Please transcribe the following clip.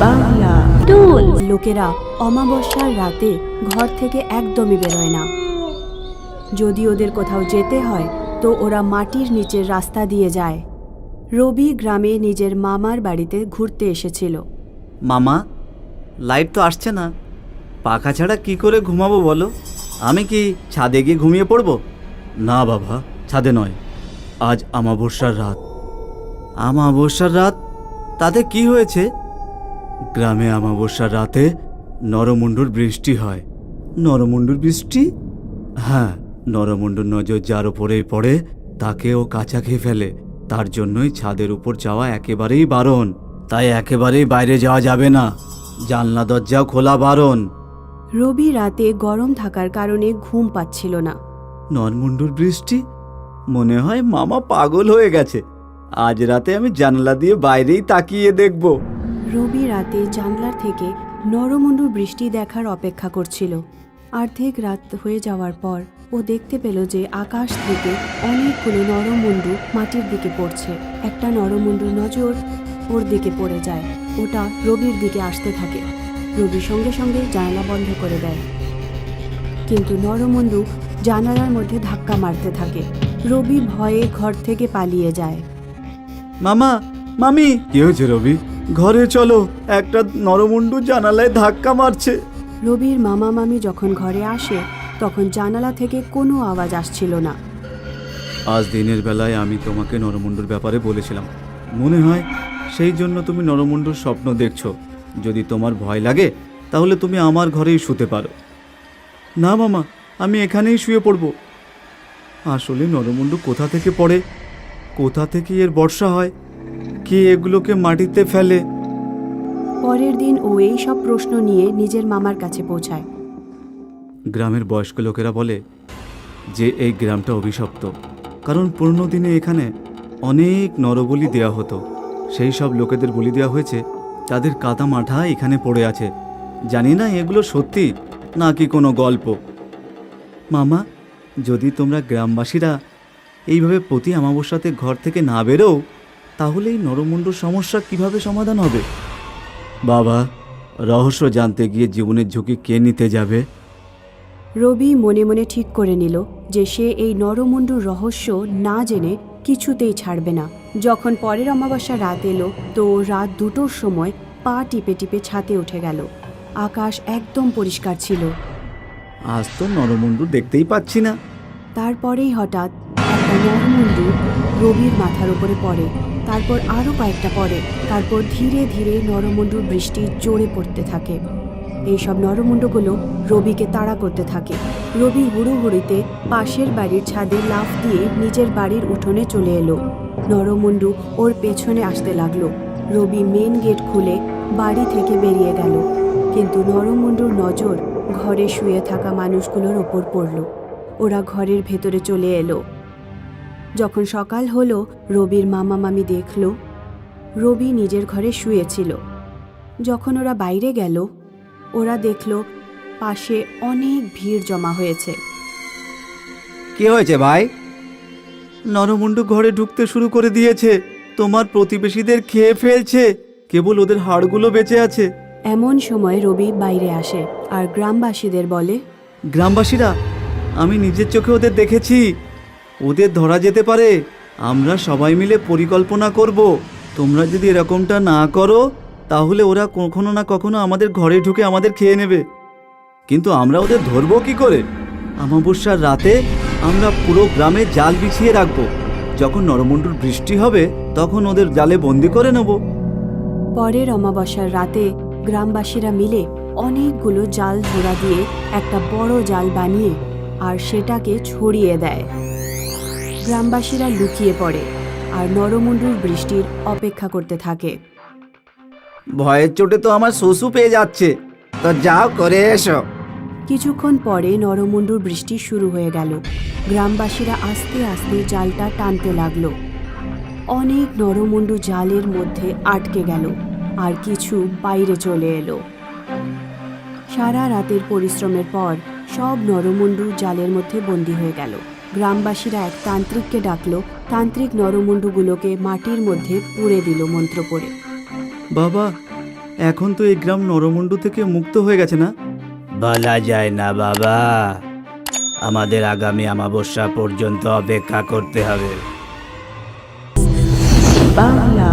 বাংলা টুল। লোকেরা অমাবস্যার রাতে ঘর থেকে একদমই বেরোয় না। যদি ওদের কোথাও যেতে হয় তো ওরা মাটির নিচের রাস্তা দিয়ে যায়। রবি গ্রামে নিজের মামার বাড়িতে ঘুরতে এসেছিল। মামা, লাইট তো আসছে না, পাখা ছাড়া কি করে ঘুমাবো বলো? আমি কি ছাদে গিয়ে ঘুমিয়ে পড়বো? না বাবা, ছাদে নয়, আজ অমাবস্যার রাত। অমাবস্যার রাত? তাতে কি হয়েছে? গ্রামে অমাবস্যার রাতে নরমুণ্ডুর বৃষ্টি হয়। নরমুণ্ডুর বৃষ্টি? হ্যাঁ, নরমুণ্ডুর নজর যার ওপরেই পড়ে তাকে ও কাঁচা খেয়ে ফেলে। তার জন্যই ছাদের উপর যাওয়া একেবারেই বারণ। তাই একেবারেই বাইরে যাওয়া যাবে না, জানলা দরজাও খোলা বারণ। রবি রাতে গরম থাকার কারণে ঘুম পাচ্ছিল না। নরমুণ্ডুর বৃষ্টি? মনে হয় মামা পাগল হয়ে গেছে। আজ রাতে আমি জানলা দিয়ে বাইরেই তাকিয়ে দেখব। রবি রাতে জানলার থেকে নরমুণ্ডুর বৃষ্টি দেখার অপেক্ষা করছিল। অর্ধেক রাত হয়ে যাওয়ার পর ও দেখতে পেল যে আকাশ থেকে অনেকগুলো নরমুণ্ডু মাটির দিকে পড়ছে। একটা নরমুণ্ডুর নজর ওর দিকে পড়ে যায়। ওটা রবির দিকে আসতে থাকে। রবি সঙ্গে সঙ্গে জানালা বন্ধ করে দেয়, কিন্তু নরমুণ্ডু জানালার মধ্যে ধাক্কা মারতে থাকে। রবি ভয়ে ঘর থেকে পালিয়ে যায়। মামা, মামি, কি হয়েছে রবি? ঘরে চলো, একটা নরমুণ্ডু জানালায় ধাক্কা মারছে। রবির মামা মামি যখন ঘরে আসে তখন জানালা থেকে কোনো আওয়াজ আসছিল না। আজ দিনের বেলায় আমি তোমাকে নরমুণ্ডুর ব্যাপারে বলেছিলাম, মনে হয় সেই জন্য তুমি নরমুণ্ডুর স্বপ্ন দেখছো। যদি তোমার ভয় লাগে তাহলে তুমি আমার ঘরেই শুতে পারো। না মামা, আমি এখানেই শুয়ে পড়ব। আসলে নরমুণ্ডু কোথা থেকে পড়ে, কোথা থেকে এর বর্ষা হয়, কে এগুলোকে মাটিতে ফেলে? পরের দিন ও এই সব প্রশ্ন নিয়ে নিজের মামার কাছে পৌঁছায়। গ্রামের বয়স্ক লোকেরা বলে যে এই গ্রামটা অভিশপ্ত, কারণ পুরনো দিনে এখানে অনেক নরবলি দেওয়া হতো। সেই সব লোকেদের বলি দেওয়া হয়েছে, তাদের কাদা মাথা এখানে পড়ে আছে। জানি না এগুলো সত্যি নাকি কোনো গল্প। মামা, যদি তোমরা গ্রামবাসীরা এইভাবে প্রতি অমাবস্যাতে ঘর থেকে না বেরো, তাহলে এই নরমুণ্ডুর সমস্যা কিভাবে সমাধান হবে? বাবা, রহস্য জানতে গিয়ে জীবনের ঝুঁকি কে নিতে যাবে? রবি মনে মনে ঠিক করে নিল যে সে এই নরমুণ্ডুর রহস্য না জেনে কিছুতেই ছাড়বে না। যখন পরের অমাবস্যা রাত এলো তো রাত 2টোর সময় পা টিপে টিপে ছাদে উঠে গেল। আকাশ একদম পরিষ্কার ছিল। আজ তো নরমুণ্ডু দেখতেই পাচ্ছি না। তারপরেই হঠাৎ একটা নরমুণ্ডু রবির মাথার উপরে পড়ে, তারপর আরও কয়েকটা পড়ে, তারপর ধীরে ধীরে নরমুণ্ডুর বৃষ্টি জোরে পড়তে থাকে। এইসব নরমুণ্ডগুলো রবিকে তাড়া করতে থাকে। রবি হুড়োহুড়িতে পাশের বাড়ির ছাদে লাফ দিয়ে নিজের বাড়ির উঠোনে চলে এলো। নরমুণ্ডু ওর পেছনে আসতে লাগলো। রবি মেন গেট খুলে বাড়ি থেকে বেরিয়ে গেল, কিন্তু নরমুণ্ডুর নজর ঘরে শুয়ে থাকা মানুষগুলোর ওপর পড়ল। ওরা ঘরের ভেতরে চলে এলো। যখন সকাল হলো রবির মামা মামি দেখল রবি নিজের ঘরে শুয়েছিল। যখন ওরা বাইরে গেল ওরা দেখল পাশে অনেক ভিড় জমা হয়েছে। কি হয়েছে ভাই? নরমুণ্ডু ঘরে ঢুকতে শুরু করে দিয়েছে, তোমার প্রতিবেশীদের খেয়ে ফেলছে, কেবল ওদের হাড়গুলো বেঁচে আছে। এমন সময় রবি বাইরে আসে আর গ্রামবাসীদের বলে, গ্রামবাসীরা, আমি নিজের চোখে ওদের দেখেছি, ওদের ধরা যেতে পারে। আমরা সবাই মিলে পরিকল্পনা করব। তোমরা যদি এরকমটা না করো তাহলে ওরা কখনো না কখনো আমাদের ঘরে ঢুকে আমাদের খেয়ে নেবে। কিন্তু আমরা ওদের ধরবো কি করে? অমাবস্যার রাতে আমরা পুরো গ্রামে জাল বিছিয়ে রাখবো। যখন নরমুণ্ডুর বৃষ্টি হবে তখন ওদের জালে বন্দি করে নেব। পরের অমাবস্যার রাতে গ্রামবাসীরা মিলে অনেকগুলো জাল জোড়া দিয়ে একটা বড় জাল বানিয়ে আর সেটাকে ছড়িয়ে দেয়। গ্রামবাসীরা লুকিয়ে পড়ে আর নরমুণ্ডুর বৃষ্টির অপেক্ষা করতে থাকে। ভয়ের চোটে তো আমার শোষু পেয়ে যাচ্ছে, তা যাও করে এসো। কিছুক্ষণ পরে নরমুণ্ডুর বৃষ্টি শুরু হয়ে গেল। গ্রামবাসীরা আস্তে আস্তে জালটা টানতে লাগলো। অনেক নরমুণ্ডু জালের মধ্যে আটকে গেল আর কিছু বাইরে চলে এলো। সারা রাতের পরিশ্রমের পর সব নরমুণ্ডু জালের মধ্যে বন্দী হয়ে গেল। গ্রামবাসীরা এক তান্ত্রিককে ডাকলো। তান্ত্রিক নরমুণ্ডুগুলোকে মাটির মধ্যে পুড়ে দিল মন্ত্র পড়ে। বাবা, এখন তো এই গ্রাম নরমুন্ডু থেকে মুক্ত হয়ে গেছে না? বলা যায় না বাবা, আমাদের আগামী অমাবস্যা পর্যন্ত অপেক্ষা করতে হবে। বাংলা